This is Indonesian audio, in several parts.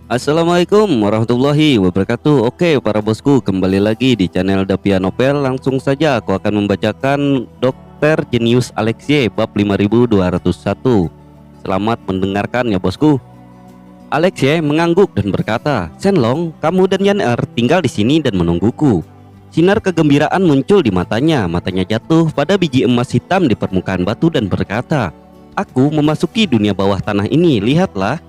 Assalamualaikum warahmatullahi wabarakatuh. Oke para bosku, kembali lagi di channel Davia Novel. Langsung saja aku akan membacakan Dokter Jenius Alexie bab 5201. Selamat mendengarkan ya bosku. Alexie mengangguk dan berkata, "Shenlong, kamu dan Yan tinggal di sini dan menungguku." Sinar kegembiraan muncul di matanya. Matanya jatuh pada biji emas hitam di permukaan batu dan berkata, "Aku memasuki dunia bawah tanah ini, lihatlah."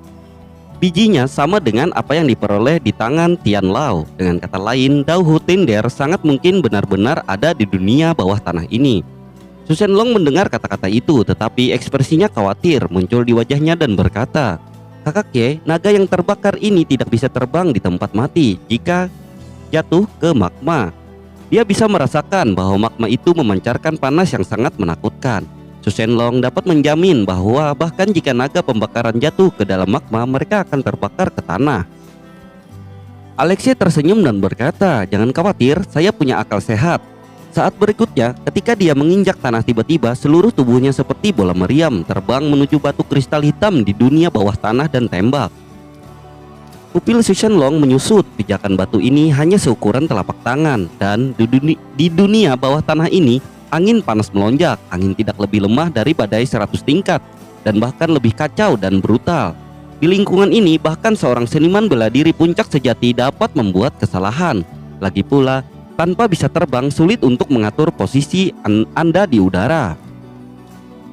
Bijinya sama dengan apa yang diperoleh di tangan Tian Lao. Dengan kata lain, Dao Hu Tinder sangat mungkin benar-benar ada di dunia bawah tanah ini. Su Shenlong mendengar kata-kata itu, tetapi ekspresinya khawatir muncul di wajahnya dan berkata, "Kakak, naga yang terbakar ini tidak bisa terbang di tempat mati jika jatuh ke magma. Dia bisa merasakan bahwa magma itu memancarkan panas yang sangat menakutkan." Su Shenlong dapat menjamin bahwa bahkan jika naga pembakaran jatuh ke dalam magma, mereka akan terbakar ke tanah. Alexei tersenyum dan berkata, "Jangan khawatir, saya punya akal sehat." Saat berikutnya, ketika dia menginjak tanah, tiba-tiba seluruh tubuhnya seperti bola meriam terbang menuju batu kristal hitam di dunia bawah tanah dan tembak. Pupil Su Shenlong menyusut. Pijakan batu ini hanya seukuran telapak tangan, dan di dunia bawah tanah ini angin panas melonjak. Angin tidak lebih lemah dari badai 100 tingkat dan bahkan lebih kacau dan brutal. Di lingkungan ini bahkan seorang seniman bela diri puncak sejati dapat membuat kesalahan. Lagi pula, tanpa bisa terbang sulit untuk mengatur posisi Anda di udara.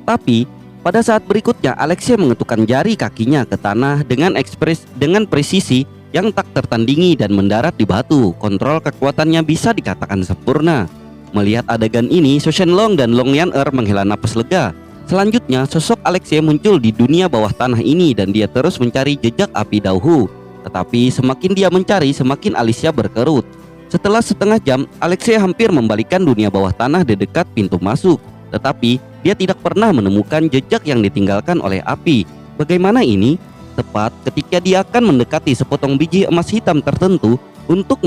Tapi pada saat berikutnya Alexia mengetukkan jari kakinya ke tanah dengan presisi yang tak tertandingi dan mendarat di batu. Kontrol kekuatannya bisa dikatakan sempurna. Melihat adegan ini, Su Shenlong dan Long Yan menghela napas lega. Selanjutnya, sosok Alexei muncul di dunia bawah tanah ini dan dia terus mencari jejak api Dao Hu. Tetapi semakin dia mencari, semakin alisnya berkerut. Setelah setengah jam, Alexei hampir membalikan dunia bawah tanah di dekat pintu masuk. Tetapi dia tidak pernah menemukan jejak yang ditinggalkan oleh api. Bagaimana ini? Tepat ketika dia akan mendekati sepotong biji emas hitam tertentu untuk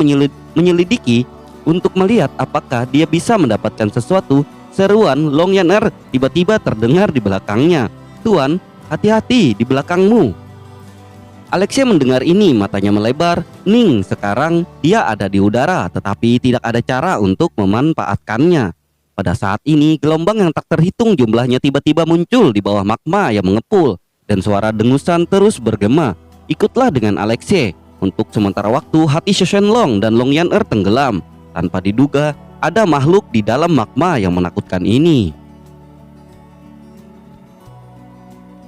menyelidiki, untuk melihat apakah dia bisa mendapatkan sesuatu, seruan Long Yan tiba-tiba terdengar di belakangnya. "Tuan, hati-hati di belakangmu." Alexei mendengar ini, matanya melebar. Ning, sekarang dia ada di udara, tetapi tidak ada cara untuk memanfaatkannya. Pada saat ini, gelombang yang tak terhitung jumlahnya tiba-tiba muncul di bawah magma yang mengepul, dan suara dengusan terus bergema. Ikutlah dengan Alexei. Untuk sementara waktu, hati Su Shenlong dan Long Yan tenggelam. Tanpa diduga, ada makhluk di dalam magma yang menakutkan ini.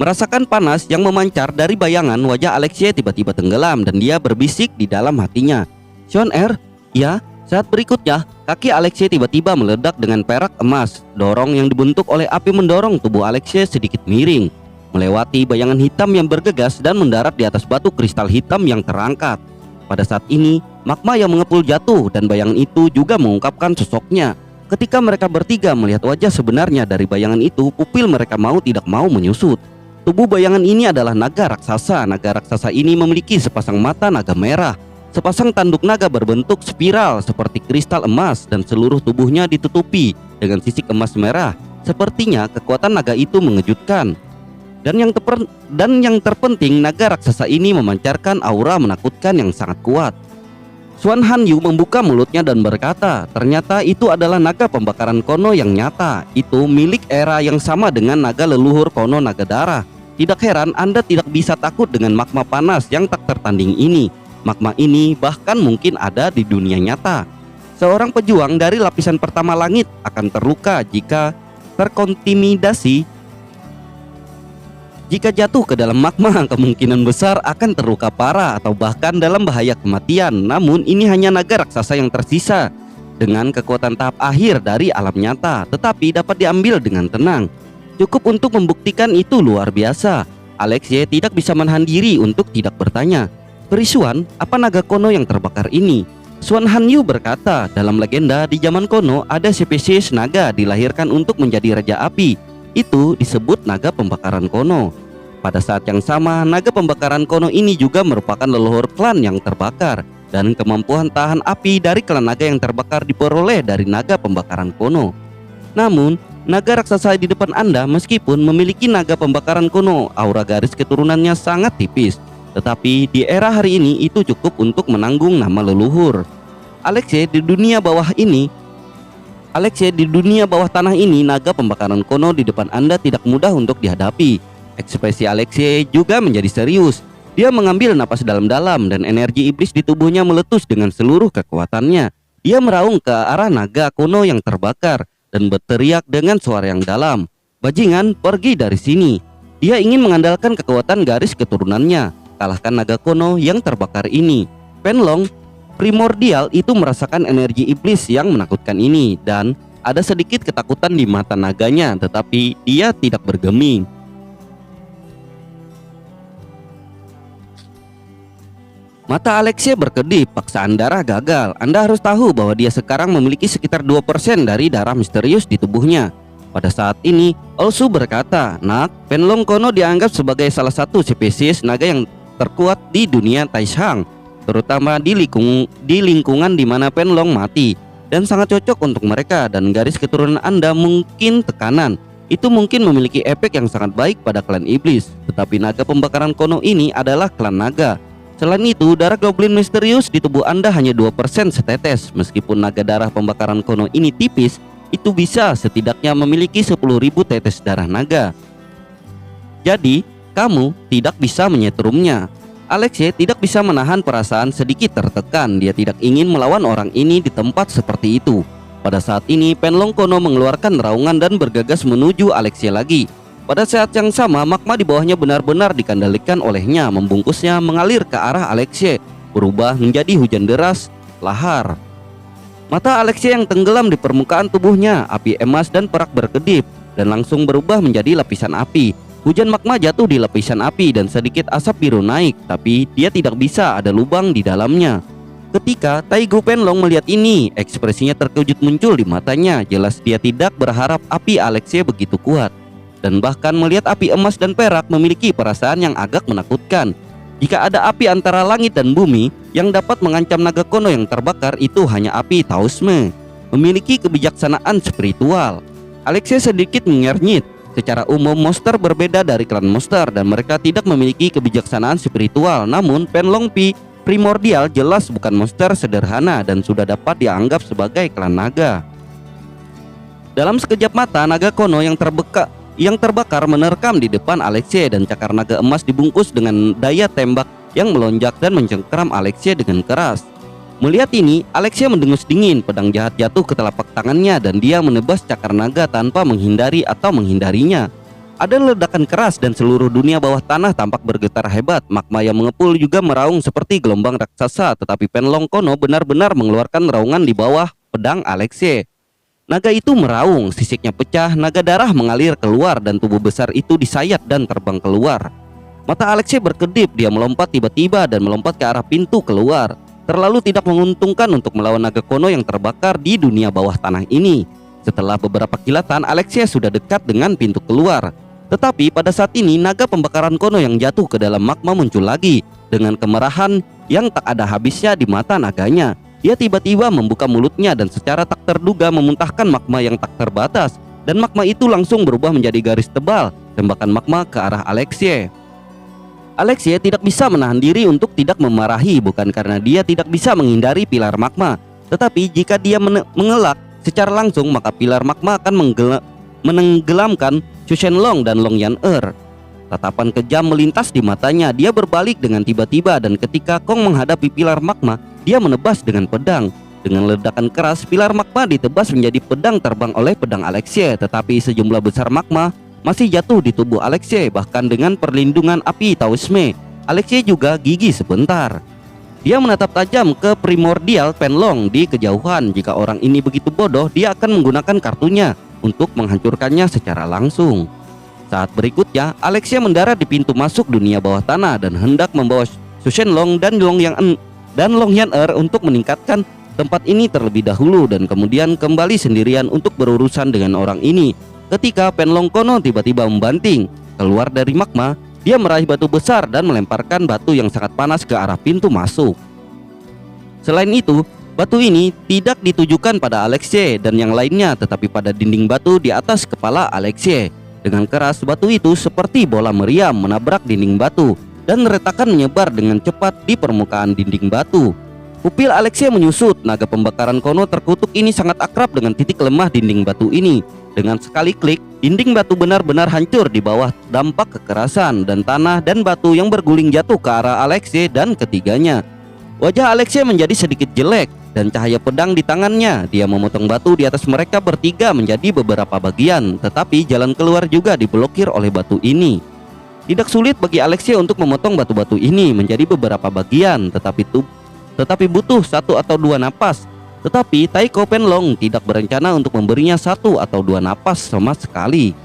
Merasakan panas yang memancar dari bayangan, wajah Alexei tiba-tiba tenggelam dan dia berbisik di dalam hatinya, "Sean ya." Saat berikutnya, kaki Alexei tiba-tiba meledak dengan perak emas. Dorong yang dibentuk oleh api mendorong tubuh Alexei sedikit miring, melewati bayangan hitam yang bergegas dan mendarat di atas batu kristal hitam yang terangkat. Pada saat ini, magma yang mengepul jatuh dan bayangan itu juga mengungkapkan sosoknya. Ketika mereka bertiga melihat wajah sebenarnya dari bayangan itu, pupil mereka mau tidak mau menyusut. Tubuh bayangan ini adalah naga raksasa. Naga raksasa ini memiliki sepasang mata naga merah, sepasang tanduk naga berbentuk spiral seperti kristal emas, dan seluruh tubuhnya ditutupi dengan sisik emas merah. Sepertinya kekuatan naga itu mengejutkan. Dan yang terpenting, naga raksasa ini memancarkan aura menakutkan yang sangat kuat. Xuan Hanyu membuka mulutnya dan berkata, "Ternyata itu adalah naga pembakaran kono yang nyata. Itu milik era yang sama dengan naga leluhur kono naga darah. Tidak heran Anda tidak bisa takut dengan magma panas yang tak tertanding ini. Magma ini bahkan mungkin ada di dunia nyata. Seorang pejuang dari lapisan pertama langit akan terluka jika terkontaminasi. Jika jatuh ke dalam magma, kemungkinan besar akan terluka parah atau bahkan dalam bahaya kematian. Namun ini hanya naga raksasa yang tersisa dengan kekuatan tahap akhir dari alam nyata, tetapi dapat diambil dengan tenang. Cukup untuk membuktikan itu luar biasa." Alexei tidak bisa menahan diri untuk tidak bertanya, "Perisuan, apa naga kono yang terbakar ini?" Xuan Hanyu berkata, "Dalam legenda di zaman kono ada spesies naga dilahirkan untuk menjadi raja api. Itu disebut naga pembakaran kono. Pada saat yang sama, naga pembakaran kono ini juga merupakan leluhur klan yang terbakar, dan kemampuan tahan api dari klan naga yang terbakar diperoleh dari naga pembakaran kono. Namun, naga raksasa di depan Anda meskipun memiliki naga pembakaran kono, aura garis keturunannya sangat tipis. Tetapi di era hari ini itu cukup untuk menanggung nama leluhur. Alexei, di dunia bawah tanah ini, naga pembakaran kuno di depan Anda tidak mudah untuk dihadapi. Ekspresi Alexei juga menjadi serius. Dia mengambil napas dalam-dalam dan energi iblis di tubuhnya meletus dengan seluruh kekuatannya. Dia meraung ke arah naga kuno yang terbakar dan berteriak dengan suara yang dalam, "Bajingan, pergi dari sini." Dia ingin mengandalkan kekuatan garis keturunannya. Kalahkan naga kuno yang terbakar ini. Penlong primordial itu merasakan energi iblis yang menakutkan ini dan ada sedikit ketakutan di mata naganya, tetapi dia tidak bergeming. Mata Alexei berkedip, paksaan darah gagal. Anda harus tahu bahwa dia sekarang memiliki sekitar 2% dari darah misterius di tubuhnya. Pada saat ini, Olsu berkata, "Nak, Penlong Kono dianggap sebagai salah satu spesies naga yang terkuat di dunia Taishang, terutama di lingkungan di mana Penlong mati, dan sangat cocok untuk mereka dan garis keturunan Anda mungkin tekanan. Itu mungkin memiliki efek yang sangat baik pada klan iblis, tetapi naga pembakaran Kono ini adalah klan naga. Selain itu, darah goblin misterius di tubuh Anda hanya 2% setetes. Meskipun naga darah pembakaran Kono ini tipis, itu bisa setidaknya memiliki 10.000 tetes darah naga. Jadi, kamu tidak bisa menyetrumnya." Alexei tidak bisa menahan perasaan sedikit tertekan. Dia tidak ingin melawan orang ini di tempat seperti itu. Pada saat ini, Penlong Kono mengeluarkan raungan dan bergegas menuju Alexei lagi. Pada saat yang sama, magma di bawahnya benar-benar dikendalikan olehnya, membungkusnya mengalir ke arah Alexei, berubah menjadi hujan deras, lahar. Mata Alexei yang tenggelam di permukaan tubuhnya, api emas dan perak berkedip, dan langsung berubah menjadi lapisan api. Hujan magma jatuh di lapisan api dan sedikit asap biru naik, tapi dia tidak bisa ada lubang di dalamnya. Ketika Taigu Penlong melihat ini, ekspresinya terkejut muncul di matanya. Jelas dia tidak berharap api Alexei begitu kuat. Dan bahkan melihat api emas dan perak memiliki perasaan yang agak menakutkan. Jika ada api antara langit dan bumi yang dapat mengancam naga kuno yang terbakar, itu hanya api Taoisme, memiliki kebijaksanaan spiritual. Alexei sedikit menyernyit. Secara umum, monster berbeda dari klan monster dan mereka tidak memiliki kebijaksanaan spiritual. Namun Penlong primordial jelas bukan monster sederhana dan sudah dapat dianggap sebagai klan naga. Dalam sekejap mata, naga kuno yang terbakar menerkam di depan Alexei dan cakar naga emas dibungkus dengan daya tembak yang melonjak dan mencengkeram Alexei dengan keras. Melihat ini, Alexei mendengus dingin. Pedang jahat jatuh ke telapak tangannya dan dia menebas cakar naga tanpa menghindari atau menghindarinya. Ada ledakan keras dan seluruh dunia bawah tanah tampak bergetar hebat. Magma yang mengepul juga meraung seperti gelombang raksasa, tetapi Penlong Kono benar-benar mengeluarkan raungan di bawah pedang Alexei. Naga itu meraung, sisiknya pecah, naga darah mengalir keluar dan tubuh besar itu disayat dan terbang keluar. Mata Alexei berkedip, dia melompat tiba-tiba dan melompat ke arah pintu keluar. Terlalu tidak menguntungkan untuk melawan naga kuno yang terbakar di dunia bawah tanah ini. Setelah beberapa kilatan, Alexei sudah dekat dengan pintu keluar. Tetapi pada saat ini, naga pembakaran kuno yang jatuh ke dalam magma muncul lagi dengan kemarahan yang tak ada habisnya di mata naganya. Dia tiba-tiba membuka mulutnya dan secara tak terduga memuntahkan magma yang tak terbatas, dan magma itu langsung berubah menjadi garis tebal tembakan magma ke arah Alexei. Alexei tidak bisa menahan diri untuk tidak memarahi, bukan karena dia tidak bisa menghindari pilar magma, tetapi jika dia mengelak secara langsung maka pilar magma akan menenggelamkan Chu Shenlong dan Long Yan-er. Tatapan kejam melintas di matanya. Dia berbalik dengan tiba-tiba dan ketika Kong menghadapi pilar magma, dia menebas dengan pedang. Dengan ledakan keras, pilar magma ditebas menjadi pedang terbang oleh pedang Alexei, tetapi sejumlah besar magma masih jatuh di tubuh Alexei. Bahkan dengan perlindungan api Taoisme, Alexei juga gigih sebentar. Dia menatap tajam ke primordial Penlong di kejauhan. Jika orang ini begitu bodoh, dia akan menggunakan kartunya untuk menghancurkannya secara langsung. Saat berikutnya, Alexei mendarat di pintu masuk dunia bawah tanah dan hendak membawa Chu Shenlong dan Long Yan-er untuk meningkatkan tempat ini terlebih dahulu dan kemudian kembali sendirian untuk berurusan dengan orang ini. Ketika Penlong Kono tiba-tiba membanting keluar dari magma, dia meraih batu besar dan melemparkan batu yang sangat panas ke arah pintu masuk. Selain itu, batu ini tidak ditujukan pada Alexei dan yang lainnya, tetapi pada dinding batu di atas kepala Alexei. Dengan keras, batu itu seperti bola meriam menabrak dinding batu dan retakan menyebar dengan cepat di permukaan dinding batu. Pupil Alexei menyusut. Naga pembakaran kuno terkutuk ini sangat akrab dengan titik lemah dinding batu ini. Dengan sekali klik, dinding batu benar-benar hancur di bawah dampak kekerasan dan tanah dan batu yang berguling jatuh ke arah Alexei dan ketiganya. Wajah Alexei menjadi sedikit jelek dan cahaya pedang di tangannya. Dia memotong batu di atas mereka bertiga menjadi beberapa bagian, tetapi jalan keluar juga diblokir oleh batu ini. Tidak sulit bagi Alexei untuk memotong batu-batu ini menjadi beberapa bagian, tetapi butuh 1 atau 2 napas. Tetapi Taiko Penlong tidak berencana untuk memberinya 1 atau 2 napas sama sekali.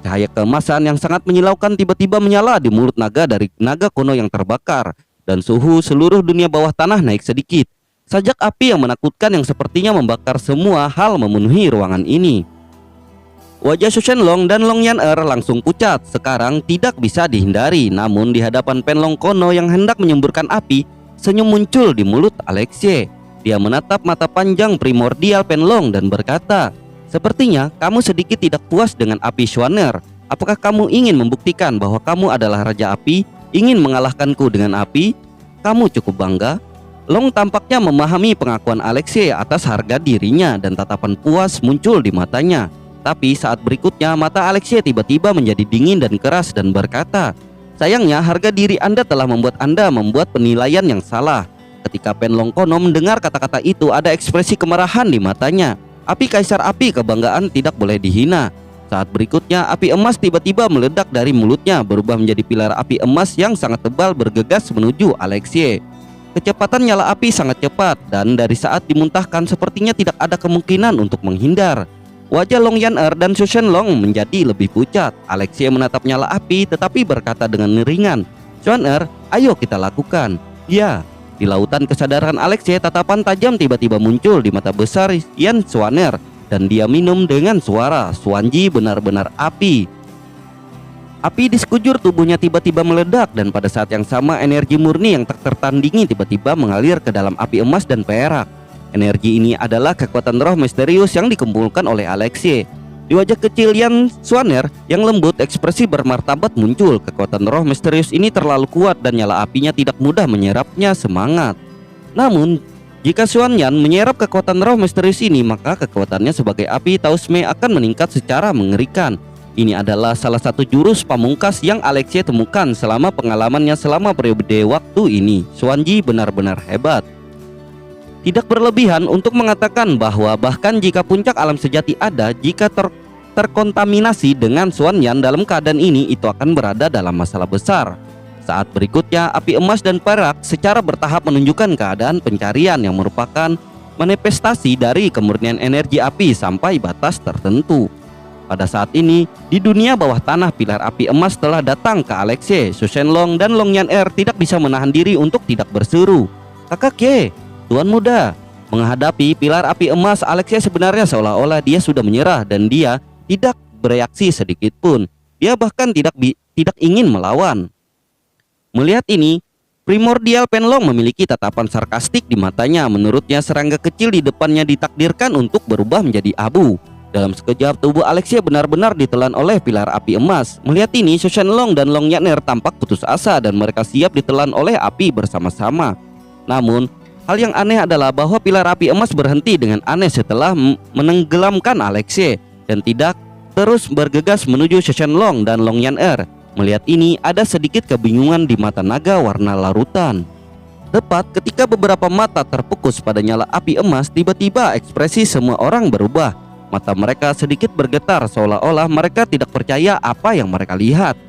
Cahaya keemasan yang sangat menyilaukan tiba-tiba menyala di mulut naga dari naga kuno yang terbakar, dan suhu seluruh dunia bawah tanah naik sedikit. Sajak api yang menakutkan yang sepertinya membakar semua hal memenuhi ruangan ini. Wajah Su Shenlong dan Long Yan'er langsung pucat. Sekarang tidak bisa dihindari. Namun di hadapan Penlong Kono yang hendak menyemburkan api, senyum muncul di mulut Alexei. Dia menatap mata panjang primordial Penlong dan berkata, "Sepertinya kamu sedikit tidak puas dengan api Schwanner. Apakah kamu ingin membuktikan bahwa kamu adalah Raja Api? Ingin mengalahkanku dengan api? Kamu cukup bangga?" Long tampaknya memahami pengakuan Alexei atas harga dirinya dan tatapan puas muncul di matanya. Tapi saat berikutnya mata Alexei tiba-tiba menjadi dingin dan keras dan berkata, "Sayangnya harga diri Anda telah membuat Anda membuat penilaian yang salah." Ketika Penlong Kono mendengar kata-kata itu, ada ekspresi kemarahan di matanya. Api Kaisar Api kebanggaan tidak boleh dihina. Saat berikutnya api emas tiba-tiba meledak dari mulutnya, berubah menjadi pilar api emas yang sangat tebal bergegas menuju Alexei. Kecepatan nyala api sangat cepat dan dari saat dimuntahkan sepertinya tidak ada kemungkinan untuk menghindar. Wajah Long Yan'er dan Su Shenlong menjadi lebih pucat. Alexei menatap nyala api tetapi berkata dengan ringan, "Schwanner, ayo kita lakukan." Ya, di lautan kesadaran Alexei tatapan tajam tiba-tiba muncul di mata besar Yan Schwanner dan dia minum dengan suara, "Xuanji benar-benar api." Api di sekujur tubuhnya tiba-tiba meledak dan pada saat yang sama energi murni yang tak tertandingi tiba-tiba mengalir ke dalam api emas dan perak. Energi ini adalah kekuatan roh misterius yang dikumpulkan oleh Alexei. Di wajah kecil Yan Schwanner yang lembut, ekspresi bermartabat muncul. Kekuatan roh misterius ini terlalu kuat dan nyala apinya tidak mudah menyerapnya semangat. Namun, jika Xuan Yan menyerap kekuatan roh misterius ini, maka kekuatannya sebagai api Tausme akan meningkat secara mengerikan. Ini adalah salah satu jurus pamungkas yang Alexei temukan selama pengalamannya selama periode waktu ini. Xuanji benar-benar hebat. Tidak berlebihan untuk mengatakan bahwa bahkan jika puncak alam sejati ada, jika terkontaminasi dengan Xuan Yan dalam keadaan ini, itu akan berada dalam masalah besar. Saat berikutnya, api emas dan perak secara bertahap menunjukkan keadaan pencarian yang merupakan manifestasi dari kemurnian energi api sampai batas tertentu. Pada saat ini, di dunia bawah tanah pilar api emas telah datang ke Alexei. Su Shenlong dan Long Yan'er tidak bisa menahan diri untuk tidak berseru, "Kakak, Tuan Muda." Menghadapi pilar api emas, Alexei sebenarnya seolah-olah dia sudah menyerah dan dia tidak bereaksi sedikit pun. Dia bahkan tidak ingin melawan. Melihat ini, primordial Penlong memiliki tatapan sarkastik di matanya. Menurutnya serangga kecil di depannya ditakdirkan untuk berubah menjadi abu. Dalam sekejap tubuh Alexei benar-benar ditelan oleh pilar api emas. Melihat ini, Su Shenlong dan Long Yan'er tampak putus asa dan mereka siap ditelan oleh api bersama-sama. Namun, hal yang aneh adalah bahwa pilar api emas berhenti dengan aneh setelah menenggelamkan Alexei dan tidak terus bergegas menuju Su Shenlong dan Long Yan'er. Melihat ini, ada sedikit kebingungan di mata naga warna larutan. Tepat ketika beberapa mata terfokus pada nyala api emas, tiba-tiba ekspresi semua orang berubah. Mata mereka sedikit bergetar seolah-olah mereka tidak percaya apa yang mereka lihat.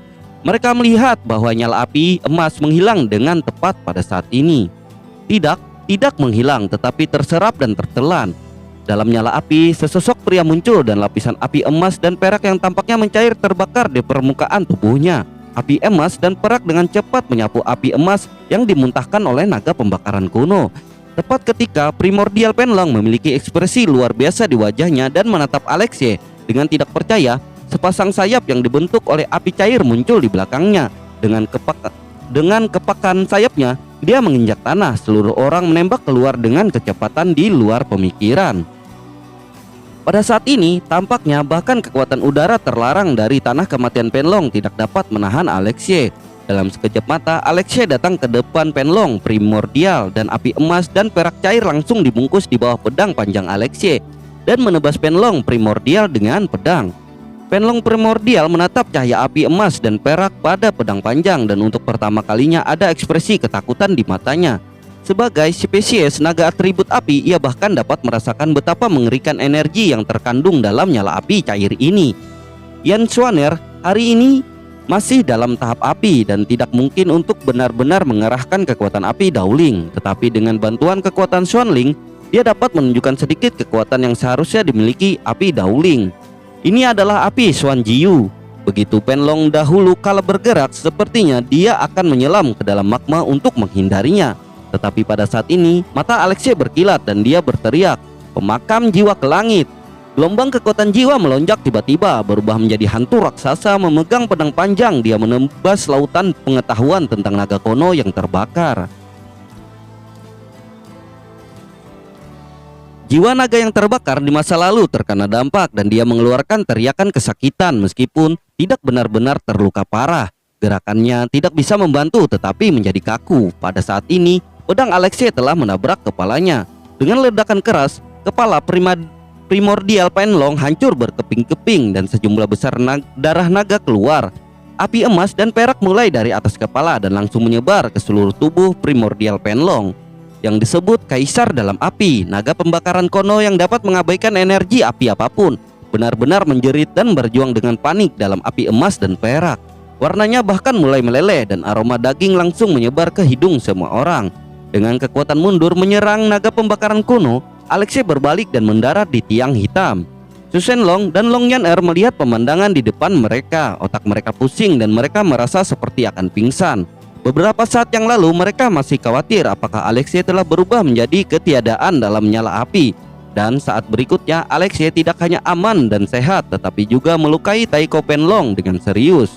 Mereka melihat bahwa nyala api emas menghilang dengan tepat pada saat ini. Tidak menghilang tetapi terserap dan tertelan. Dalam nyala api, sesosok pria muncul dan lapisan api emas dan perak yang tampaknya mencair terbakar di permukaan tubuhnya. Api emas dan perak dengan cepat menyapu api emas yang dimuntahkan oleh naga pembakaran kuno. Tepat ketika primordial Penlong memiliki ekspresi luar biasa di wajahnya dan menatap Alexei dengan tidak percaya, sepasang sayap yang dibentuk oleh api cair muncul di belakangnya. Dengan kepakan sayapnya, dia menginjak tanah. Seluruh orang menembak keluar dengan kecepatan di luar pemikiran. Pada saat ini, tampaknya bahkan kekuatan udara terlarang dari tanah kematian Penlong tidak dapat menahan Alexei. Dalam sekejap mata, Alexei datang ke depan Penlong primordial dan api emas dan perak cair langsung dibungkus di bawah pedang panjang Alexei dan menebas Penlong primordial dengan pedang. Penlong primordial menatap cahaya api emas dan perak pada pedang panjang dan untuk pertama kalinya ada ekspresi ketakutan di matanya. Sebagai spesies naga atribut api, ia bahkan dapat merasakan betapa mengerikan energi yang terkandung dalam nyala api cair ini. Yan Xuan'er hari ini masih dalam tahap api dan tidak mungkin untuk benar-benar mengerahkan kekuatan api Daoling. Tetapi dengan bantuan kekuatan Xuanling, dia dapat menunjukkan sedikit kekuatan yang seharusnya dimiliki api Daoling. Ini adalah api Xuan Jiyu. Begitu Penlong dahulu kala bergerak, sepertinya dia akan menyelam ke dalam magma untuk menghindarinya. Tetapi pada saat ini, mata Alexei berkilat dan dia berteriak, "Pemakam jiwa ke langit!" Gelombang kekuatan jiwa melonjak tiba-tiba, berubah menjadi hantu raksasa memegang pedang panjang. Dia menembas lautan pengetahuan tentang naga kuno yang terbakar. Jiwa naga yang terbakar di masa lalu terkena dampak dan dia mengeluarkan teriakan kesakitan meskipun tidak benar-benar terluka parah. Gerakannya tidak bisa membantu tetapi menjadi kaku. Pada saat ini, pedang Alexei telah menabrak kepalanya. Dengan ledakan keras, kepala primordial Penlong hancur berkeping-keping dan sejumlah besar darah naga keluar. Api emas dan perak mulai dari atas kepala dan langsung menyebar ke seluruh tubuh primordial Penlong. Yang disebut kaisar dalam api, naga pembakaran kuno yang dapat mengabaikan energi api apapun, benar-benar menjerit dan berjuang dengan panik dalam api emas dan perak. Warnanya bahkan mulai meleleh dan aroma daging langsung menyebar ke hidung semua orang. Dengan kekuatan mundur menyerang naga pembakaran kuno, Alexei berbalik dan mendarat di tiang hitam. Su Shenlong dan Long Yan'er melihat pemandangan di depan mereka. Otak mereka pusing dan mereka merasa seperti akan pingsan. Beberapa saat yang lalu mereka masih khawatir apakah Alexei telah berubah menjadi ketiadaan dalam nyala api. Dan saat berikutnya Alexei tidak hanya aman dan sehat tetapi juga melukai Taiko Penlong dengan serius.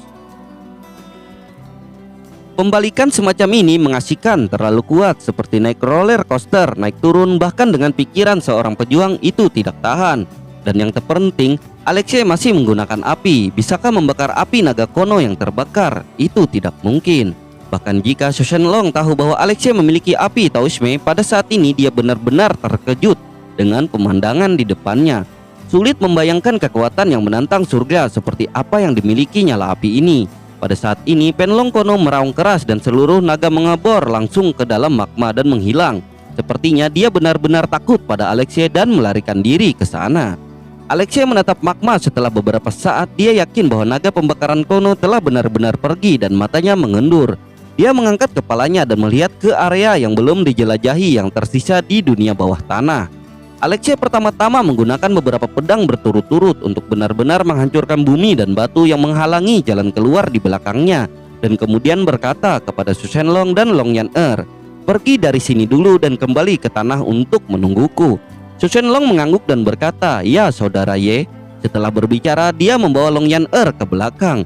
Pembalikan semacam ini mengasihkan, terlalu kuat seperti naik roller coaster, naik turun, bahkan dengan pikiran seorang pejuang itu tidak tahan. Dan yang terpenting, Alexei masih menggunakan api. Bisakah membakar api naga kuno yang terbakar? Itu tidak mungkin. Bahkan jika Su Shenlong tahu bahwa Alexei memiliki api Tao Xue, pada saat ini dia benar-benar terkejut dengan pemandangan di depannya. Sulit membayangkan kekuatan yang menantang surga seperti apa yang dimiliki nyala api ini. Pada saat ini Penlong kuno meraung keras dan seluruh naga mengebor langsung ke dalam magma dan menghilang. Sepertinya dia benar-benar takut pada Alexei dan melarikan diri ke sana. Alexei menatap magma setelah beberapa saat. Dia yakin bahwa naga pembakaran kuno telah benar-benar pergi dan matanya mengendur. Dia mengangkat kepalanya dan melihat ke area yang belum dijelajahi yang tersisa di dunia bawah tanah. Alexei pertama-tama menggunakan beberapa pedang berturut-turut untuk benar-benar menghancurkan bumi dan batu yang menghalangi jalan keluar di belakangnya, dan kemudian berkata kepada Su Shenlong dan Long Yan'er, "Pergi dari sini dulu dan kembali ke tanah untuk menungguku." Su Shenlong mengangguk dan berkata, "Ya, saudara Ye." Setelah berbicara, dia membawa Long Yan'er ke belakang.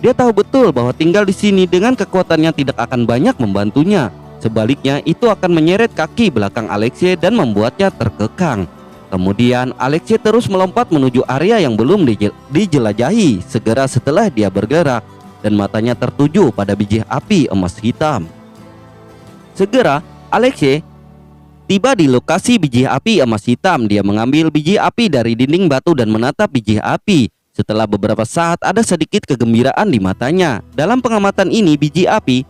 Dia tahu betul bahwa tinggal di sini dengan kekuatannya tidak akan banyak membantunya. Sebaliknya, itu akan menyeret kaki belakang Alexei dan membuatnya terkekang. Kemudian, Alexei terus melompat menuju area yang belum dijelajahi. Segera setelah dia bergerak, dan matanya tertuju pada biji api emas hitam. Segera, Alexei tiba di lokasi biji api emas hitam. Dia mengambil biji api dari dinding batu dan menatap biji api. Setelah beberapa saat, ada sedikit kegembiraan di matanya. Dalam pengamatan ini, biji api,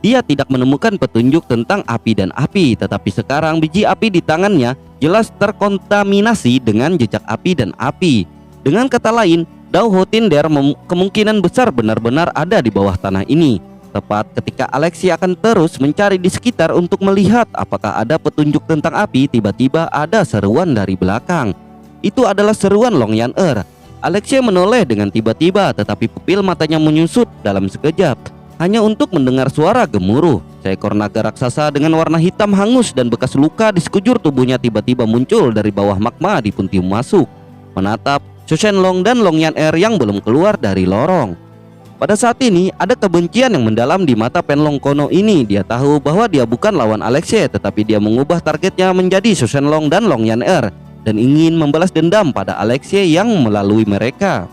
dia tidak menemukan petunjuk tentang api dan api, tetapi sekarang biji api di tangannya jelas terkontaminasi dengan jejak api dan api. Dengan kata lain, Dao Ho Tinder kemungkinan besar benar-benar ada di bawah tanah ini. Tepat ketika Alexei akan terus mencari di sekitar untuk melihat apakah ada petunjuk tentang api, tiba-tiba ada seruan dari belakang. Itu adalah seruan Long Yan'er. Alexei menoleh dengan tiba-tiba, tetapi pupil matanya menyusut dalam sekejap, hanya untuk mendengar suara gemuruh. Seekor naga raksasa dengan warna hitam hangus dan bekas luka di sekujur tubuhnya tiba-tiba muncul dari bawah magma di puntium masuk, menatap Su Shenlong dan Long Yan'er yang belum keluar dari lorong. Pada saat ini ada kebencian yang mendalam di mata Penlong kuno ini. Dia tahu bahwa dia bukan lawan Alexei, tetapi dia mengubah targetnya menjadi Su Shenlong dan Long Yan'er dan ingin membalas dendam pada Alexei yang melalui mereka.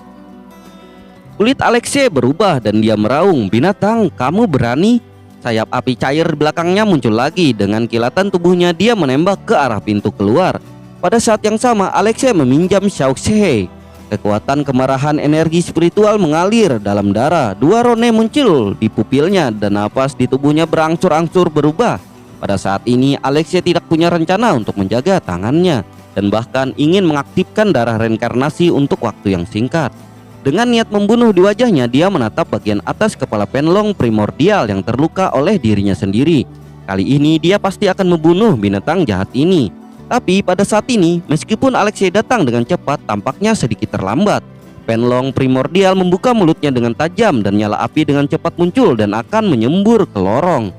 Kulit Alexei berubah dan dia meraung, "Binatang, kamu berani?" Sayap api cair di belakangnya muncul lagi. Dengan kilatan tubuhnya dia menembak ke arah pintu keluar. Pada saat yang sama Alexei meminjam Xiaoxie. Kekuatan kemarahan energi spiritual mengalir dalam darah. Dua rone muncul di pupilnya dan napas di tubuhnya berangsur-angsur berubah. Pada saat ini Alexei tidak punya rencana untuk menjaga tangannya dan bahkan ingin mengaktifkan darah reinkarnasi untuk waktu yang singkat. Dengan niat membunuh di wajahnya, dia menatap bagian atas kepala Penlong primordial yang terluka oleh dirinya sendiri. Kali ini dia pasti akan membunuh binatang jahat ini. Tapi pada saat ini, meskipun Alexei datang dengan cepat, tampaknya sedikit terlambat. Penlong primordial membuka mulutnya dengan tajam dan nyala api dengan cepat muncul dan akan menyembur ke lorong.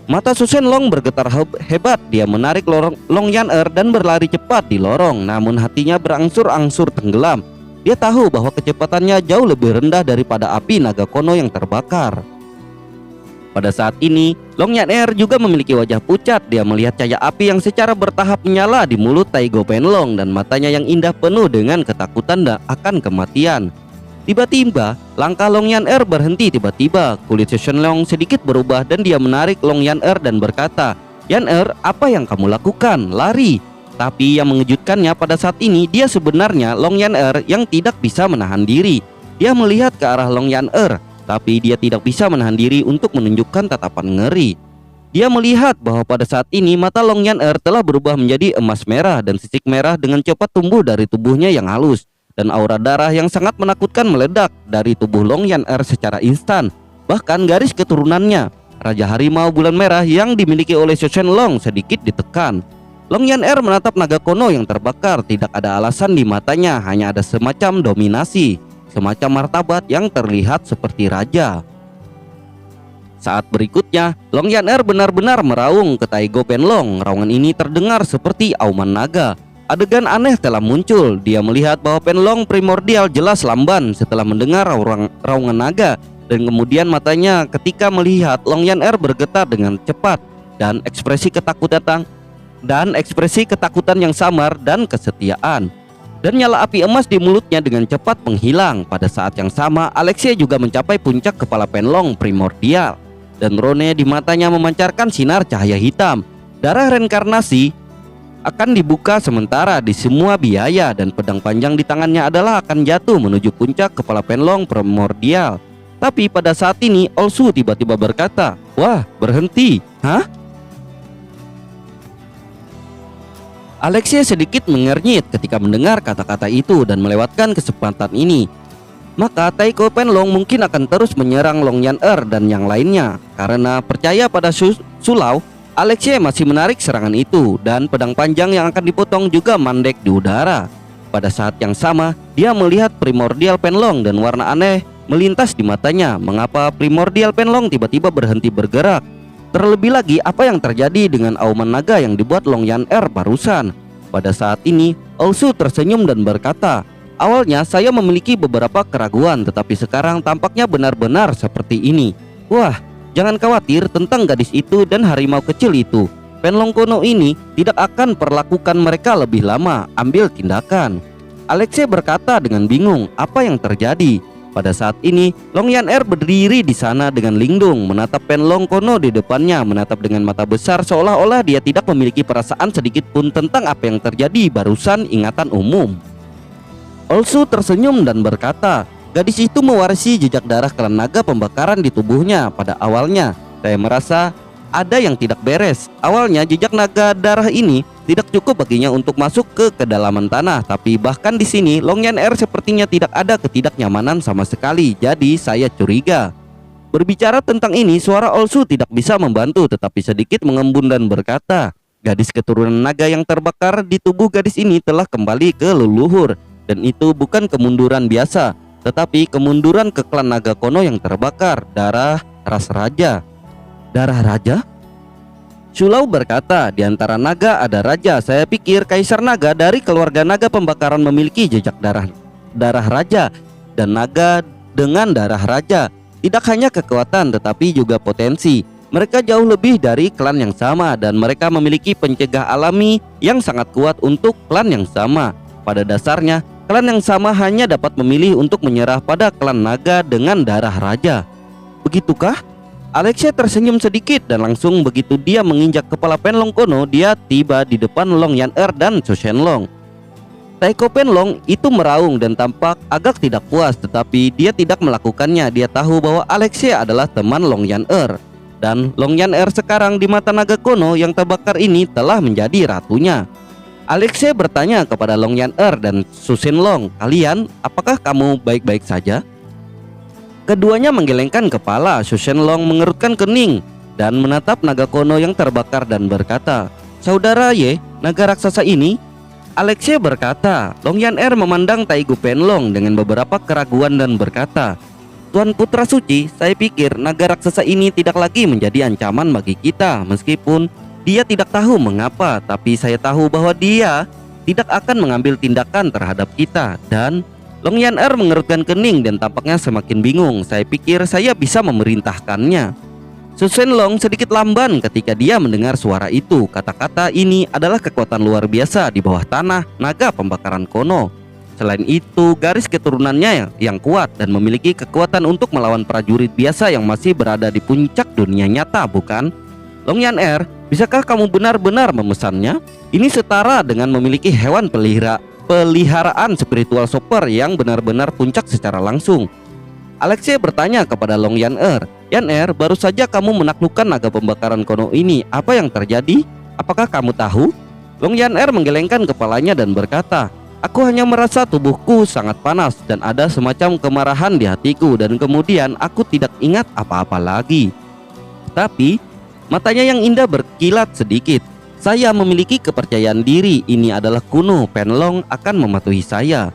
Mata Su Shenlong bergetar hebat. Dia menarik Long Yan'er dan berlari cepat di lorong. Namun hatinya berangsur-angsur tenggelam. Dia tahu bahwa kecepatannya jauh lebih rendah daripada api naga kono yang terbakar. Pada saat ini, Long Yan'er juga memiliki wajah pucat. Dia melihat cahaya api yang secara bertahap menyala di mulut Taigo Penlong dan matanya yang indah penuh dengan ketakutan dan akan kematian. Tiba-tiba, langkah Long Yan'er berhenti tiba-tiba. Kulit Su Shenlong sedikit berubah dan dia menarik Long Yan'er dan berkata, "Yan'er, apa yang kamu lakukan? Lari!" Tapi yang mengejutkannya pada saat ini, dia sebenarnya Long Yan'er yang tidak bisa menahan diri. Dia melihat ke arah Long Yan'er, tapi dia tidak bisa menahan diri untuk menunjukkan tatapan ngeri. Dia melihat bahwa pada saat ini mata Long Yan'er telah berubah menjadi emas merah dan sisik merah dengan cepat tumbuh dari tubuhnya yang halus. Dan aura darah yang sangat menakutkan meledak dari tubuh Long Yan'er secara instan. Bahkan garis keturunannya, Raja Harimau Bulan Merah yang dimiliki oleh Su Shenlong, sedikit ditekan. Long Yan'er menatap naga kono yang terbakar. Tidak ada alasan di matanya, hanya ada semacam dominasi, semacam martabat yang terlihat seperti raja. Saat berikutnya, Long Yan'er benar-benar meraung ke Taigo Penlong. Raungan ini terdengar seperti auman naga. Adegan aneh telah muncul. Dia melihat bahwa Penlong primordial jelas lamban setelah mendengar raungan naga. Dan kemudian matanya ketika melihat Long Yan'er bergetar dengan cepat. Dan ekspresi ketakutan yang samar dan kesetiaan. Dan nyala api emas di mulutnya dengan cepat menghilang. Pada saat yang sama, Alexei juga mencapai puncak kepala Penlong primordial. Dan rone di matanya memancarkan sinar cahaya hitam. Darah reinkarnasi akan dibuka sementara di semua biaya dan pedang panjang di tangannya adalah akan jatuh menuju puncak kepala Penlong primordial. Tapi pada saat ini Olsu tiba-tiba berkata, "Wah, berhenti." Hah? Alexei sedikit mengernyit ketika mendengar kata-kata itu dan melewatkan kesempatan ini. Maka Taigo Penlong mungkin akan terus menyerang Long Yan'er dan yang lainnya. Karena percaya pada Sulau, Alexei masih menarik serangan itu dan pedang panjang yang akan dipotong juga mandek di udara. Pada saat yang sama, dia melihat primordial Penlong dan warna aneh melintas di matanya. Mengapa primordial Penlong tiba-tiba berhenti bergerak? Terlebih lagi, apa yang terjadi dengan auman naga yang dibuat Long Yan'er barusan? Pada saat ini, Olsu tersenyum dan berkata, "Awalnya saya memiliki beberapa keraguan, tetapi sekarang tampaknya benar-benar seperti ini. Wah, jangan khawatir tentang gadis itu dan harimau kecil itu. Penlong kuno ini tidak akan perlakukan mereka lebih lama. Ambil tindakan." Alexei berkata dengan bingung, apa yang terjadi? Pada saat ini, Long Yan'er berdiri di sana dengan lingdung, menatap Penlong kuno di depannya, menatap dengan mata besar seolah-olah dia tidak memiliki perasaan sedikit pun tentang apa yang terjadi barusan. Ingatan umum. Olsu tersenyum dan berkata, "Gadis itu mewarisi jejak darah klan naga pembakaran di tubuhnya. Pada awalnya, saya merasa ada yang tidak beres. Awalnya jejak naga darah ini tidak cukup baginya untuk masuk ke kedalaman tanah, tapi bahkan di sini Long Yan'er sepertinya tidak ada ketidaknyamanan sama sekali. Jadi saya curiga." Berbicara tentang ini, suara Olsu tidak bisa membantu tetapi sedikit mengembun dan berkata, "Gadis keturunan naga yang terbakar di tubuh gadis ini telah kembali ke leluhur. Dan itu bukan kemunduran biasa, tetapi kemunduran ke klan naga kono yang terbakar. Darah ras raja." "Darah raja?" Sulau berkata, "Di antara naga ada raja. Saya pikir kaisar naga dari keluarga naga pembakaran memiliki jejak darah raja. Dan naga dengan darah raja tidak hanya kekuatan tetapi juga potensi. Mereka jauh lebih dari klan yang sama dan mereka memiliki pencegah alami yang sangat kuat untuk klan yang sama. Pada dasarnya, Klan yang sama hanya dapat memilih untuk menyerah pada klan naga dengan darah raja. Begitukah? Alexei tersenyum sedikit dan langsung begitu dia menginjak kepala Penlong Kono, dia tiba di depan Long Yan-er dan Su Shenlong. Taiko Penlong itu meraung dan tampak agak tidak puas, tetapi dia tidak melakukannya. Dia tahu bahwa Alexei adalah teman Long Yan-er, dan Long Yan-er sekarang di mata naga Kono yang terbakar ini telah menjadi ratunya. Alexei bertanya kepada Long Yan-er dan Su Shenlong, "Kalian, apakah kamu baik-baik saja?" Keduanya menggelengkan kepala. Su Shenlong mengerutkan kening dan menatap naga Kono yang terbakar dan berkata, "Saudara Ye, naga raksasa ini?" Alexei berkata. Long Yan-er memandang Taigu Penlong dengan beberapa keraguan dan berkata, "Tuan Putra Suci, saya pikir naga raksasa ini tidak lagi menjadi ancaman bagi kita. Meskipun dia tidak tahu mengapa, tapi saya tahu bahwa dia tidak akan mengambil tindakan terhadap kita." Dan Long Yan-er mengerutkan kening dan tampaknya semakin bingung. "Saya pikir saya bisa memerintahkannya." Su Shenlong sedikit lamban ketika dia mendengar suara itu. Kata-kata ini adalah kekuatan luar biasa di bawah tanah naga pembakaran Kono. Selain itu, garis keturunannya yang kuat dan memiliki kekuatan untuk melawan prajurit biasa yang masih berada di puncak dunia nyata, bukan? Long Yan-er, bisakah kamu benar-benar memesannya? Ini setara dengan memiliki hewan peliharaan spiritual super yang benar-benar puncak secara langsung. Alexei bertanya kepada Long Yan-er, "Yan-er, baru saja kamu menaklukkan naga pembakaran Kono ini. Apa yang terjadi? Apakah kamu tahu?" Long Yan-er menggelengkan kepalanya dan berkata, "Aku hanya merasa tubuhku sangat panas dan ada semacam kemarahan di hatiku, dan kemudian aku tidak ingat apa-apa lagi." Tapi matanya yang indah berkilat sedikit. "Saya memiliki kepercayaan diri. Ini adalah kuno. Penlong akan mematuhi saya."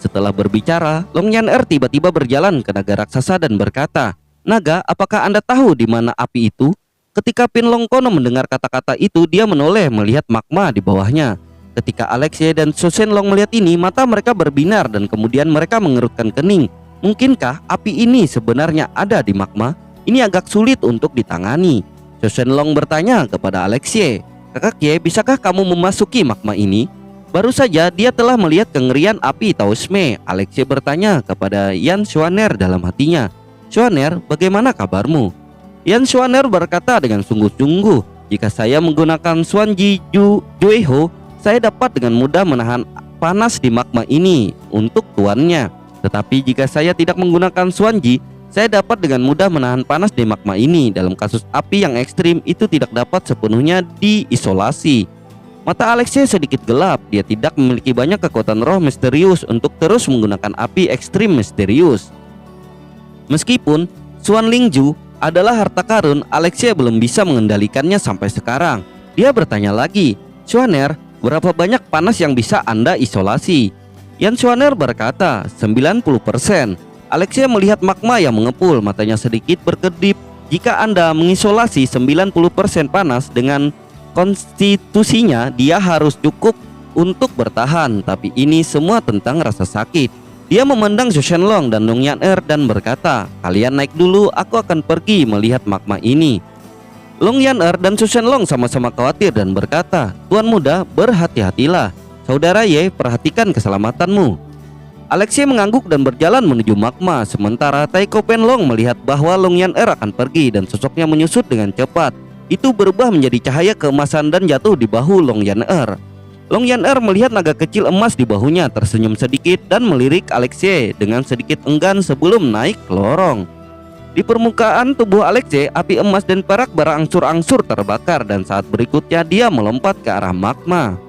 Setelah berbicara, Long Yan-er tiba-tiba berjalan ke naga raksasa dan berkata, "Naga, apakah Anda tahu di mana api itu?" Ketika Penlong Kono mendengar kata-kata itu, dia menoleh melihat magma di bawahnya. Ketika Alexei dan Su Shenlong melihat ini, mata mereka berbinar dan kemudian mereka mengerutkan kening. Mungkinkah api ini sebenarnya ada di magma? Ini agak sulit untuk ditangani. Su Shenlong bertanya kepada Alexei, "Kakak Ye, bisakah kamu memasuki magma ini?" Baru saja dia telah melihat kengerian api Taoisme. Alexei bertanya kepada Yan Xuaner dalam hatinya, "Xuaner, bagaimana kabarmu?" Yan Xuaner berkata dengan sungguh-sungguh, "Jika saya menggunakan Xuanji Jueho, saya dapat dengan mudah menahan panas di magma ini untuk tuannya. Tetapi jika saya tidak menggunakan Xuanji, saya dapat dengan mudah menahan panas di magma ini. Dalam kasus api yang ekstrim, itu tidak dapat sepenuhnya diisolasi." Mata Alexei sedikit gelap. Dia tidak memiliki banyak kekuatan roh misterius untuk terus menggunakan api ekstrim misterius. Meskipun Xuan Lingju adalah harta karun, Alexei belum bisa mengendalikannya sampai sekarang. Dia bertanya lagi, "Xuaner, berapa banyak panas yang bisa Anda isolasi?" Yan Xuaner berkata, 90%. Alexei melihat magma yang mengepul. Matanya sedikit berkedip. "Jika Anda mengisolasi 90% panas dengan konstitusinya, dia harus cukup untuk bertahan. Tapi ini semua tentang rasa sakit." Dia memandang Su Shenlong dan Long Yan-er dan berkata, "Kalian naik dulu, aku akan pergi melihat magma ini." Long Yan-er dan Su Shenlong sama-sama khawatir dan berkata, "Tuan muda, berhati-hatilah. Saudara Ye, perhatikan keselamatanmu." Alexei mengangguk dan berjalan menuju magma. Sementara Taiko Penlong melihat bahwa Long Yan-er akan pergi dan sosoknya menyusut dengan cepat. Itu berubah menjadi cahaya keemasan dan jatuh di bahu Long Yan-er. Long Yan-er melihat naga kecil emas di bahunya, tersenyum sedikit dan melirik Alexei dengan sedikit enggan sebelum naik ke lorong. Di permukaan tubuh Alexei, api emas dan perak berangsur-angsur terbakar dan saat berikutnya dia melompat ke arah magma.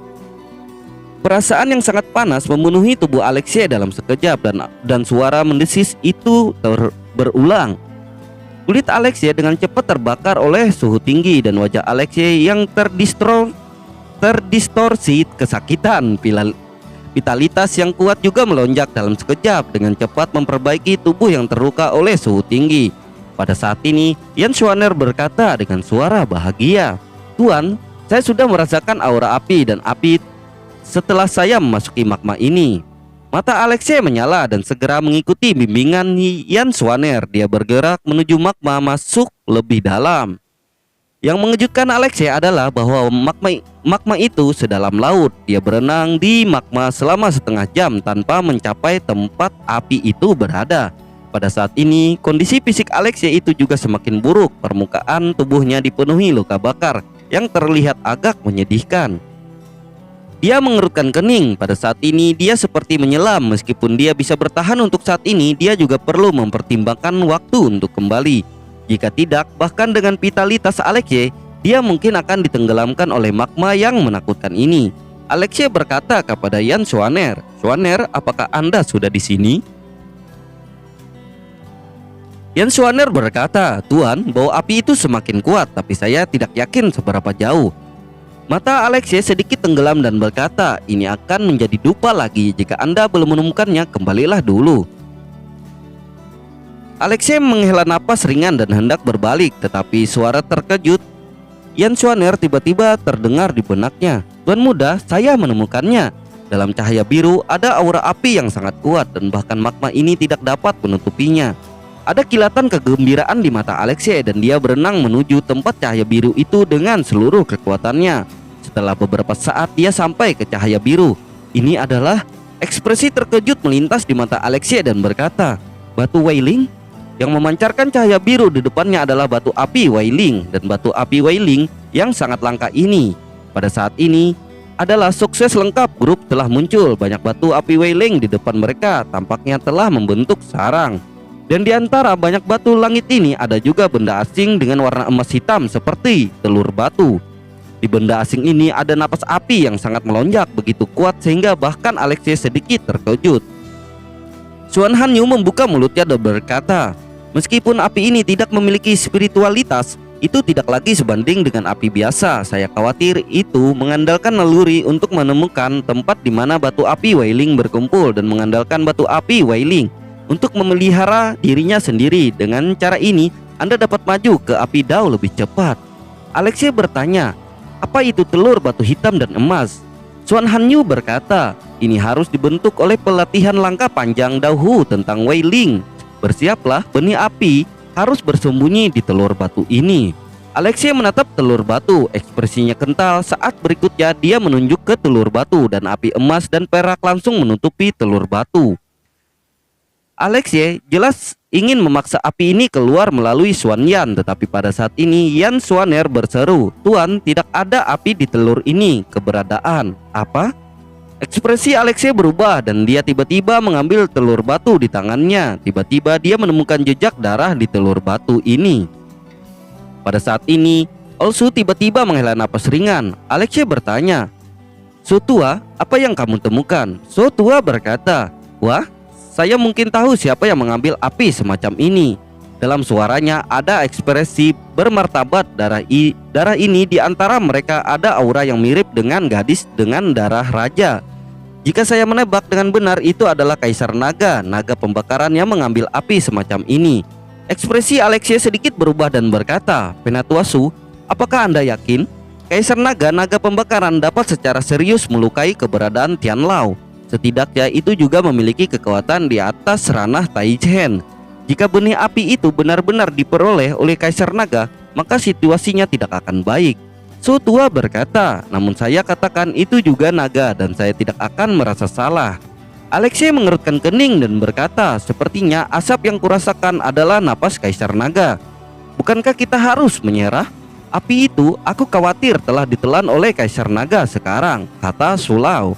Perasaan yang sangat panas memenuhi tubuh Alexei dalam sekejap dan suara mendesis itu berulang. Kulit Alexei dengan cepat terbakar oleh suhu tinggi dan wajah Alexei yang terdistorsi kesakitan. Vitalitas yang kuat juga melonjak dalam sekejap dengan cepat memperbaiki tubuh yang terluka oleh suhu tinggi. Pada saat ini, Yan Xuaner berkata dengan suara bahagia, "Tuan, saya sudah merasakan aura api dan api setelah saya memasuki magma ini." Mata Alexei menyala dan segera mengikuti bimbingan Yan Xuaner. Dia bergerak menuju magma, masuk lebih dalam. Yang mengejutkan Alexei adalah bahwa magma itu sedalam laut. Dia berenang di magma selama setengah jam tanpa mencapai tempat api itu berada. Pada saat ini, kondisi fisik Alexei itu juga semakin buruk. Permukaan tubuhnya dipenuhi luka bakar yang terlihat agak menyedihkan. Dia mengerutkan kening. Pada saat ini dia seperti menyelam. Meskipun dia bisa bertahan untuk saat ini, dia juga perlu mempertimbangkan waktu untuk kembali. Jika tidak, bahkan dengan vitalitas Alexei, dia mungkin akan ditenggelamkan oleh magma yang menakutkan ini. Alexei berkata kepada Yan Xuaner, "Xuaner, apakah Anda sudah di sini?" Yan Xuaner berkata, "Tuan, bau api itu semakin kuat, tapi saya tidak yakin seberapa jauh." Mata Alexei sedikit tenggelam dan berkata, "Ini akan menjadi dupa lagi. Jika Anda belum menemukannya, kembalilah dulu." Alexei menghela napas ringan dan hendak berbalik, tetapi suara terkejut Yan Xuaner tiba-tiba terdengar di benaknya. "Tuan muda, saya menemukannya." Dalam cahaya biru ada aura api yang sangat kuat dan bahkan magma ini tidak dapat menutupinya. Ada kilatan kegembiraan di mata Alexei dan dia berenang menuju tempat cahaya biru itu dengan seluruh kekuatannya. Setelah beberapa saat dia sampai ke cahaya biru. Ini adalah ekspresi terkejut melintas di mata Alexei dan berkata, "Batu Wailing?" Yang memancarkan cahaya biru di depannya adalah batu api Wailing, dan batu api Wailing yang sangat langka ini pada saat ini adalah sukses lengkap. Grup telah muncul. Banyak batu api Wailing di depan mereka tampaknya telah membentuk sarang. Dan di antara banyak batu langit ini ada juga benda asing dengan warna emas hitam seperti telur batu. Di benda asing ini ada napas api yang sangat melonjak begitu kuat sehingga bahkan Alexei sedikit terkejut. Xuan Hanyu membuka mulutnya dan berkata, "Meskipun api ini tidak memiliki spiritualitas, itu tidak lagi sebanding dengan api biasa. Saya khawatir itu mengandalkan naluri untuk menemukan tempat di mana batu api Wailing berkumpul dan mengandalkan batu api Wailing untuk memelihara dirinya sendiri. Dengan cara ini, Anda dapat maju ke api Dao lebih cepat." Alexei bertanya, "Apa itu telur batu hitam dan emas?" Xuan Hanyu berkata, "Ini harus dibentuk oleh pelatihan langkah panjang Dao tentang Wailing. Bersiaplah, benih api harus bersembunyi di telur batu ini." Alexei menatap telur batu, ekspresinya kental. Saat berikutnya dia menunjuk ke telur batu dan api emas dan perak langsung menutupi telur batu. Alexei jelas ingin memaksa api ini keluar melalui Xuan Yan, tetapi pada saat ini Yan Xuaner berseru, "Tuan, tidak ada api di telur ini. Keberadaan apa?" Ekspresi Alexei berubah dan dia tiba-tiba mengambil telur batu di tangannya. Tiba-tiba dia menemukan jejak darah di telur batu ini. Pada saat ini, Olsu tiba-tiba menghela napas ringan. Alexei bertanya, "So tua, apa yang kamu temukan?" So tua berkata, "Wah, saya mungkin tahu siapa yang mengambil api semacam ini." Dalam suaranya ada ekspresi bermartabat. Darah ini di antara mereka ada aura yang mirip dengan gadis dengan darah raja. Jika saya menebak dengan benar, itu adalah Kaisar Naga, naga pembakaran yang mengambil api semacam ini. Ekspresi Alexei sedikit berubah dan berkata, "Penatua Su, apakah Anda yakin Kaisar Naga, naga pembakaran dapat secara serius melukai keberadaan Tian Lao? Setidaknya itu juga memiliki kekuatan di atas ranah Tai Chen. Jika benih api itu benar-benar diperoleh oleh Kaisar Naga, maka situasinya tidak akan baik." So tua berkata, "Namun saya katakan itu juga naga dan saya tidak akan merasa salah." Alexei mengerutkan kening dan berkata, "Sepertinya asap yang kurasakan adalah napas Kaisar Naga. Bukankah kita harus menyerah? Api itu aku khawatir telah ditelan oleh Kaisar Naga sekarang," kata Sulau.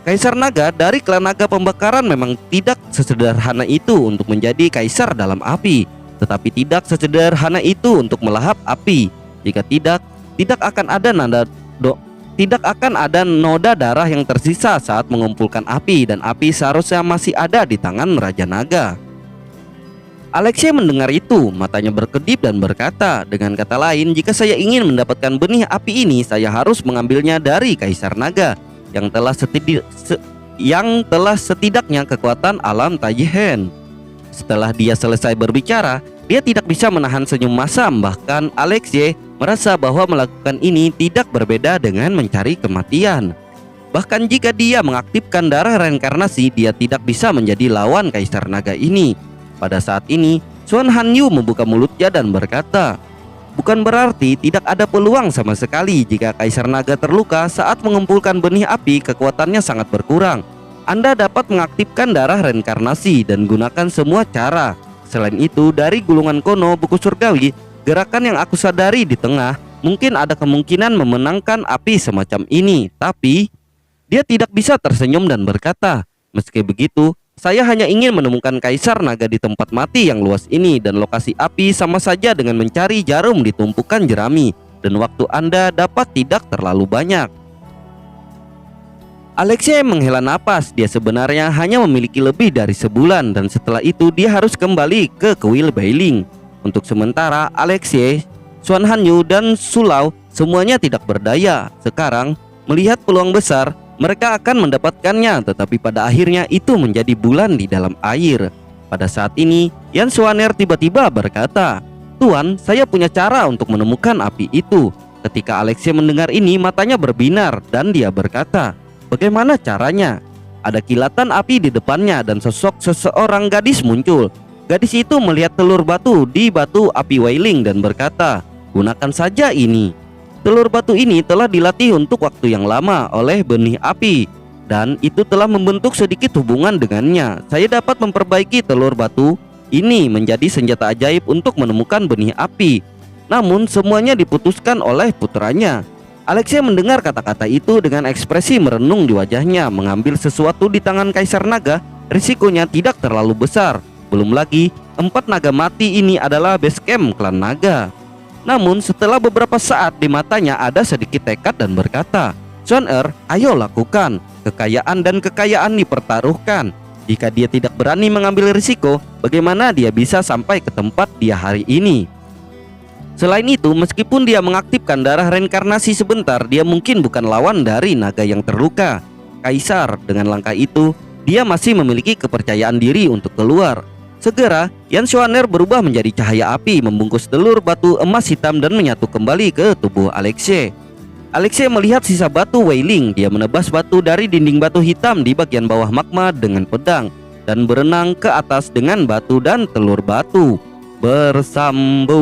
Kaisar Naga dari klan naga pembakaran memang tidak sesederhana itu untuk menjadi kaisar dalam api, tetapi tidak sesederhana itu untuk melahap api. Jika tidak akan ada noda darah yang tersisa saat mengumpulkan api, dan api seharusnya masih ada di tangan Raja Naga. Alexei mendengar itu, matanya berkedip dan berkata, "Dengan kata lain, jika saya ingin mendapatkan benih api ini, saya harus mengambilnya dari Kaisar Naga yang telah setidaknya kekuatan alam Taijihen." Setelah dia selesai berbicara, dia tidak bisa menahan senyum masam. Bahkan Alexei merasa bahwa melakukan ini tidak berbeda dengan mencari kematian. Bahkan jika dia mengaktifkan darah reinkarnasi, dia tidak bisa menjadi lawan Kaisar Naga ini. Pada saat ini, Xuan Hanyu membuka mulutnya dan berkata, Bukan berarti tidak ada peluang sama sekali. Jika Kaisar Naga terluka saat mengumpulkan benih api, kekuatannya sangat berkurang. Anda dapat mengaktifkan darah reinkarnasi dan gunakan semua cara. Selain itu, dari gulungan Kono buku surgawi, gerakan yang aku sadari di tengah, mungkin ada kemungkinan memenangkan api semacam ini. Tapi dia tidak bisa tersenyum dan berkata, meski begitu, saya hanya ingin menemukan Kaisar Naga di tempat mati yang luas ini, dan lokasi api sama saja dengan mencari jarum di tumpukan jerami, dan waktu Anda dapat tidak terlalu banyak. Alexei menghela napas. Dia sebenarnya hanya memiliki lebih dari sebulan, dan setelah itu dia harus kembali ke kuil Bailing. Untuk sementara, Alexei, Xuan Hanyu, dan Sulau semuanya tidak berdaya. Sekarang, melihat peluang besar, mereka akan mendapatkannya, tetapi pada akhirnya itu menjadi bulan di dalam air. Pada saat ini, Yan Xuaner tiba-tiba berkata, "Tuan, saya punya cara untuk menemukan api itu." Ketika Alexei mendengar ini, matanya berbinar dan dia berkata, "Bagaimana caranya?" Ada kilatan api di depannya dan sosok seseorang gadis muncul. Gadis itu melihat telur batu di batu api Wailing dan berkata, "Gunakan saja ini." Telur batu ini telah dilatih untuk waktu yang lama oleh benih api, dan itu telah membentuk sedikit hubungan dengannya. Saya dapat memperbaiki telur batu ini menjadi senjata ajaib untuk menemukan benih api. Namun semuanya diputuskan oleh putranya. Alexei mendengar kata-kata itu dengan ekspresi merenung di wajahnya. Mengambil sesuatu di tangan Kaisar Naga, risikonya tidak terlalu besar. Belum lagi, 4 naga mati ini adalah base camp klan naga. Namun setelah beberapa saat, di matanya ada sedikit tekad dan berkata, "Xuan ayo lakukan. Kekayaan dan kekayaan dipertaruhkan. Jika dia tidak berani mengambil risiko, bagaimana dia bisa sampai ke tempat dia hari ini?" Selain itu, meskipun dia mengaktifkan darah reinkarnasi sebentar, dia mungkin bukan lawan dari naga yang terluka. Kaisar, dengan langkah itu, dia masih memiliki kepercayaan diri untuk keluar. Segera, Yan Xuaner berubah menjadi cahaya api, membungkus telur batu emas hitam dan menyatu kembali ke tubuh Alexei. Alexei melihat sisa batu Wailing. Dia menebas batu dari dinding batu hitam di bagian bawah magma dengan pedang dan berenang ke atas dengan batu dan telur batu bersambung.